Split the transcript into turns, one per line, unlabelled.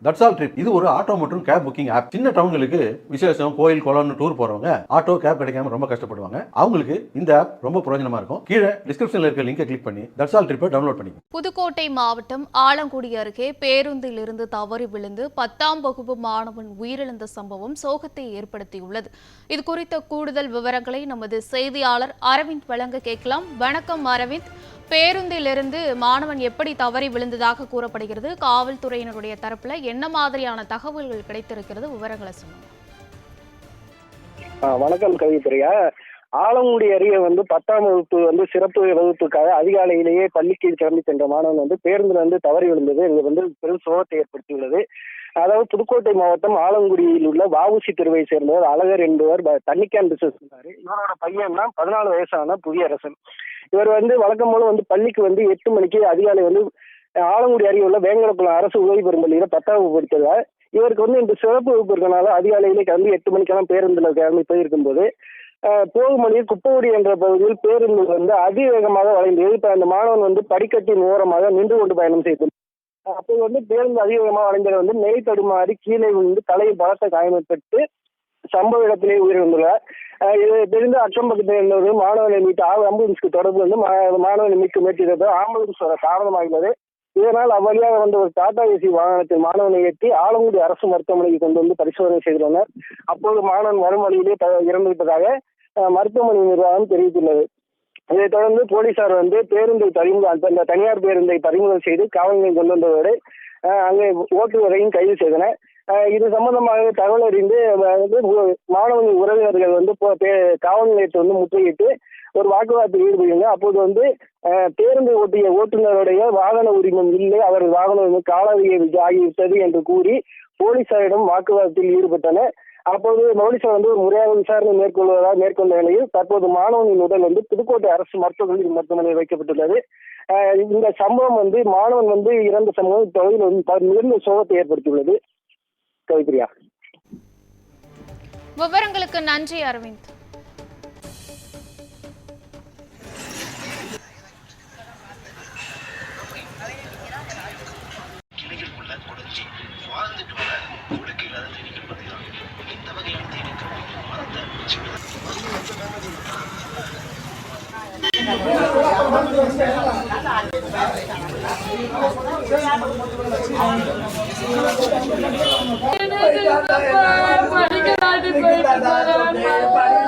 That's all trip இது ஒரு auto மற்றும் கேப் புக்கிங் ஆப். சின்ன டவுன்களுக்கு விசேஷம், கோயில், குளம்னு டூர் போறவங்க ஆட்டோ கேப் கிடைக்காம ரொம்ப கஷ்டப்படுவாங்க. அவங்களுக்கு இந்த ஆப் ரொம்ப பிரயோஜனமா இருக்கும். கீழே டிஸ்கிரிப்ஷன்ல இருக்க லிங்கை கிளிக் பண்ணி தட்ஸ் ஆல் ட்ரிப்பை டவுன்லோட் பண்ணி.
புதுக்கோட்டை மாவட்டம் ஆலங்குடி அருகே பேருந்தில் இருந்து தவறி விழுந்து 10ஆம் வகுப்பு மாணவன் உயிரிழந்த சம்பவம் சோகத்தை ஏற்படுத்தியுள்ளது. இது குறித்த கூடுதல் விவரங்களை நமது செய்தியாளர் அரவிந்த் வழங்க கேட்கலாம். வணக்கம் அரவிந்த். பேருந்திலிருந்து மாணவன் எப்படி தவறி விழுந்ததாக கூறப்படுகிறது? காவல்துறையினருடைய தரப்புல என்ன மாதிரியான தகவல்கள் கிடைத்திருக்கிறது? விவரங்களை சொல்லுங்க.
வணக்கம் கவிப்பிரியா. ஆலங்குடி அருகே 10ஆம் வகுப்பு சிறப்பு வகுப்புக்காக அதிகாலையிலேயே பள்ளிக்கு கிளம்பி சென்ற மாணவன் பேருந்துல தவறி விழுந்தது இங்க பெரும் சோகத்தை ஏற்படுத்தியுள்ளது. அதாவது புதுக்கோட்டை மாவட்டம் ஆலங்குடியில் உள்ள வஉசி தெருவை சேர்ந்தவர் அழகர் என்பவர் தண்ணிக்கான் பிசினஸ் இருந்தாரு. இவரோட பையன் தான் 14 வயசான புவியரசன். இவர் வழக்கம் போல பள்ளிக்கு 8 மணிக்கு அதிகாலை ஆலங்குடி அருகே உள்ள வேங்கடக்குளம் அரசு உதவி பெறும் பள்ளியில 10ஆம் வகுப்பு படித்ததால் இவருக்கு இந்த சிறப்பு வகுப்பு இருக்கனால அதிகாலையிலே கிளம்பி 8 மணிக்கெல்லாம் பேருந்துல கிளம்பி போயிருக்கும் போது போகும் வழியில் குப்பவடி என்ற பகுதியில் பேருந்து அதிவேகமாக வளைந்தது. இப்ப அந்த மாணவன் படிக்கட்டின் ஓரமாக நின்று கொண்டு பயணம் செய்தது. அப்போது பேருந்து அதிவேகமாக வளைந்தது நிலை தடுமாறி கீழே தலையில் பலத்த காயமேற்பட்டு சம்பவ இடத்திலே உயிரிழந்துள்ளார். இதை தெரிந்து அக்கம் பக்கத்தில் இருந்தவர்கள் மாணவனை மீட்டு ஆம்புலன்ஸ்க்கு தொடர்பு மாணவனை மீட்க முயற்சித்தது. ஆம்புலன்ஸ் வர தாமதமாகிறது. இதனால் அவ்வழியாக ஒரு டாடா ஏசி வாகனத்தில் மாணவனை ஏற்றி ஆலங்குடி அரசு மருத்துவமனைக்கு கொண்டு பரிசோதனை செய்துள்ளனர். அப்போது மாணவன் வரும் வழியிலே இறந்துவிட்டதாக மருத்துவமனை நிர்வாகம் தெரிவித்துள்ளது. இதைத் தொடர்ந்து போலீசார் பேருந்தை அந்த தனியார் பேருந்தை பறிமுதல் செய்து காவல் நிலையம் கொண்டு வந்ததோடு அங்கே ஓட்டுநரையும் கைது செய்தனர். இது சம்பந்தமாக தகவல் அறிந்து மாணவனின் உறவினர்கள் காவல் நிலையத்தை முற்றுகையிட்டு ஒரு வாக்குவாதத்தில் ஈடுபடுங்க. அப்போது பேருந்து ஓட்டிய ஓட்டுநருடைய வாகன உரிமம் இல்லை, அவர் வாகனம் காலாவதியை ஆகிவிட்டது என்று கூறி போலீசாரிடம் வாக்குவாதத்தில் ஈடுபட்டனர். அப்போது போலீசார் முறையாக விசாரணை மேற்கொண்ட நிலையில் தற்போது மாணவனின் உடல் புதுக்கோட்டை அரசு மருத்துவமனையில் வைக்கப்பட்டுள்ளது. இந்த சம்பவம் மாணவன் இறந்த சம்பவம் இப்பகுதியில் மிகுந்த சோகத்தை ஏற்படுத்தியுள்ளது. கவிப்பிரியா,
விவரங்களுக்கு நன்றி அரவிந்த்.
படிக்க